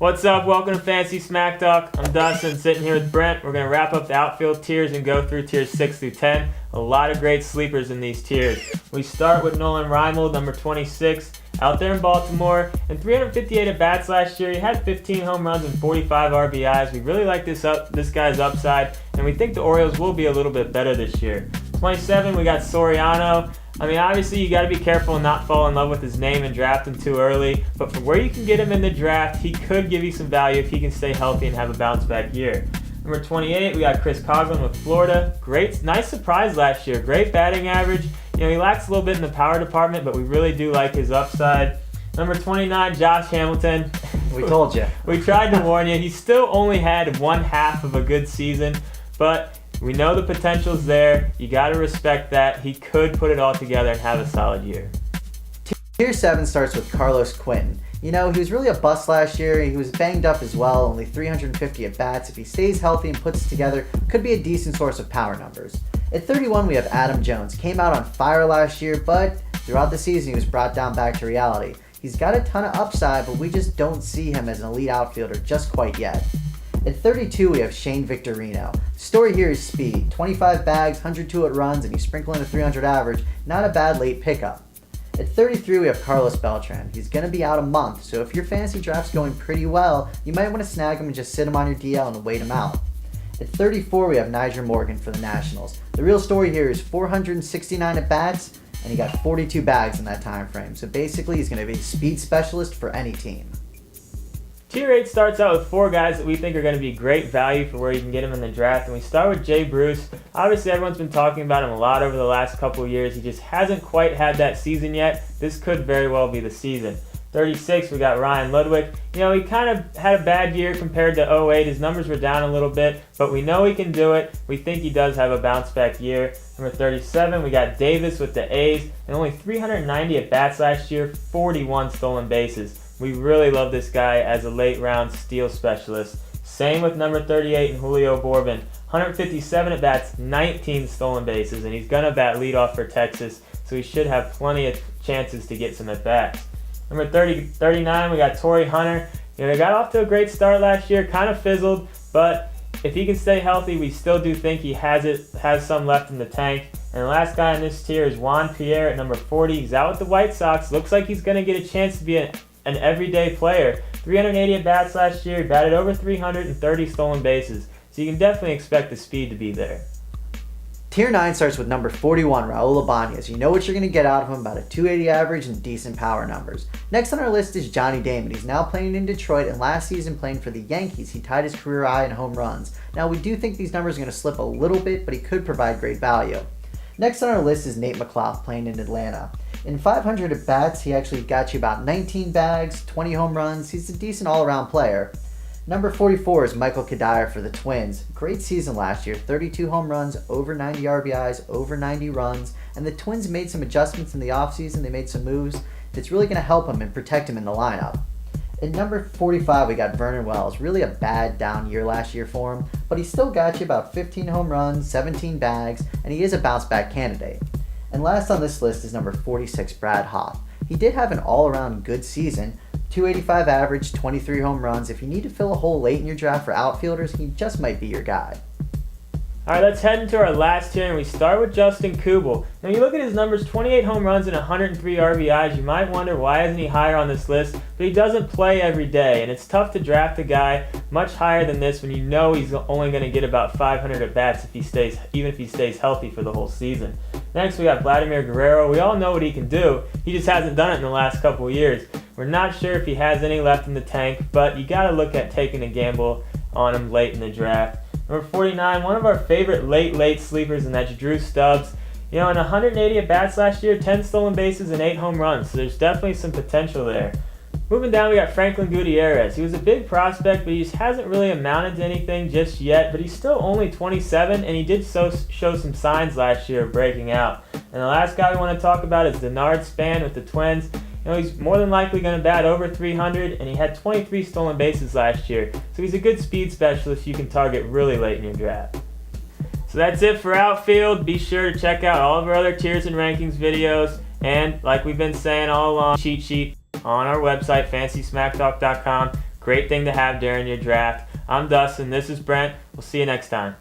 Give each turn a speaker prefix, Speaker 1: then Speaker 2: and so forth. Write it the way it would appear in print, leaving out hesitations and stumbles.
Speaker 1: What's up? Welcome to Fantasy Smack Talk. I'm Dustin, sitting here with Brent. We're going to wrap up the outfield tiers and go through tiers 6 through 10. A lot of great sleepers in these tiers. We start with Nolan Reimold, number 26, out there in Baltimore. In 358 at-bats last year, he had 15 home runs and 45 RBIs. We really like this guy's upside, and we think the Orioles will be a little bit better this year. 27, we got Soriano. I mean, obviously, you got to be careful and not fall in love with his name and draft him too early. But for where you can get him in the draft, he could give you some value if he can stay healthy and have a bounce-back year. Number 28, we got Chris Coughlin with Florida. Great, nice surprise last year. Great batting average. You know, he lacks a little bit in the power department, but we really do like his upside. Number 29, Josh Hamilton.
Speaker 2: We told you.
Speaker 1: We tried to warn you. He still only had one half of a good season, but we know the potential's there. You got to respect that. He could put it all together and have a solid year.
Speaker 2: Tier 7 starts with Carlos Quentin. You know, he was really a bust last year. He was banged up as well, only 350 at-bats. If he stays healthy and puts it together, could be a decent source of power numbers. At 31, we have Adam Jones. Came out on fire last year, but throughout the season, he was brought down back to reality. He's got a ton of upside, but we just don't see him as an elite outfielder just quite yet. At 32, we have Shane Victorino. The story here is speed. 25 bags, 102 hit runs, and you sprinkle in a 300 average. Not a bad late pickup. At 33, we have Carlos Beltran. He's going to be out a month, so if your fantasy draft's going pretty well, you might want to snag him and just sit him on your DL and wait him out. At 34, we have Nyjer Morgan for the Nationals. The real story here is 469 at-bats, and he got 42 bags in that time frame. So basically, he's going to be a speed specialist for any team.
Speaker 1: Tier 8 starts out with 4 guys that we think are going to be great value for where you can get him in the draft. And we start with Jay Bruce. Obviously, everyone's been talking about him a lot over the last couple of years. He just hasn't quite had that season yet. This could very well be the season. 36, we got Ryan Ludwig. You know, he kind of had a bad year compared to 08. His numbers were down a little bit, but we know he can do it. We think he does have a bounce-back year. Number 37, we got Davis with the A's, and only 390 at-bats last year, 41 stolen bases. We really love this guy as a late-round steal specialist. Same with number 38 and Julio Bourbon. 157 at-bats, 19 stolen bases, and he's going to bat leadoff for Texas, so he should have plenty of chances to get some at-bats. Number 39, we got Torrey Hunter. You know, he got off to a great start last year, kind of fizzled, but if he can stay healthy, we still do think he has some left in the tank. And the last guy on this tier is Juan Pierre at number 40. He's out with the White Sox. Looks like he's going to get a chance to be an everyday player. 380 at-bats last year, he batted over 330 stolen bases. So you can definitely expect the speed to be there.
Speaker 2: Tier 9 starts with number 41, Raul Ibanez. You know what you're going to get out of him, about a 280 average and decent power numbers. Next on our list is Johnny Damon. He's now playing in Detroit, and last season playing for the Yankees, he tied his career high in home runs. Now we do think these numbers are going to slip a little bit, but he could provide great value. Next on our list is Nate McLoughlin playing in Atlanta. In 500 at-bats, he actually got you about 19 bags, 20 home runs. He's a decent all-around player. Number 44 is Michael Kadire for the Twins. Great season last year, 32 home runs, over 90 RBIs, over 90 runs, and the Twins made some adjustments in the offseason. They made some moves that's really going to help him and protect him in the lineup. At number 45, we got Vernon Wells. Really a bad down year last year for him, but he still got you about 15 home runs, 17 bags, and he is a bounce-back candidate. And last on this list is number 46, Brad Hoff. He did have an all-around good season, 285 average, 23 home runs. If you need to fill a hole late in your draft for outfielders, he just might be your guy.
Speaker 1: Alright, let's head into our last tier, and we start with Justin Kubel. Now you look at his numbers, 28 home runs and 103 RBIs. You might wonder why isn't he higher on this list, but he doesn't play every day, and it's tough to draft a guy much higher than this when you know he's only going to get about 500 at-bats even if he stays healthy for the whole season. Next, we got Vladimir Guerrero. We all know what he can do. He just hasn't done it in the last couple of years. We're not sure if he has any left in the tank, but you got to look at taking a gamble on him late in the draft. Number 49, one of our favorite late sleepers, and that's Drew Stubbs. You know, in 180 at-bats last year, 10 stolen bases and 8 home runs, so there's definitely some potential there. Moving down, we got Franklin Gutierrez. He was a big prospect, but he just hasn't really amounted to anything just yet, but he's still only 27, and he did show some signs last year of breaking out. And the last guy we want to talk about is Denard Span with the Twins. You know, he's more than likely going to bat over 300, and he had 23 stolen bases last year. So he's a good speed specialist you can target really late in your draft. So that's it for Outfield. Be sure to check out all of our other tiers and rankings videos. And like we've been saying all along, cheat sheet on our website, fantasysmacktalk.com. Great thing to have during your draft. I'm Dustin. This is Brent. We'll see you next time.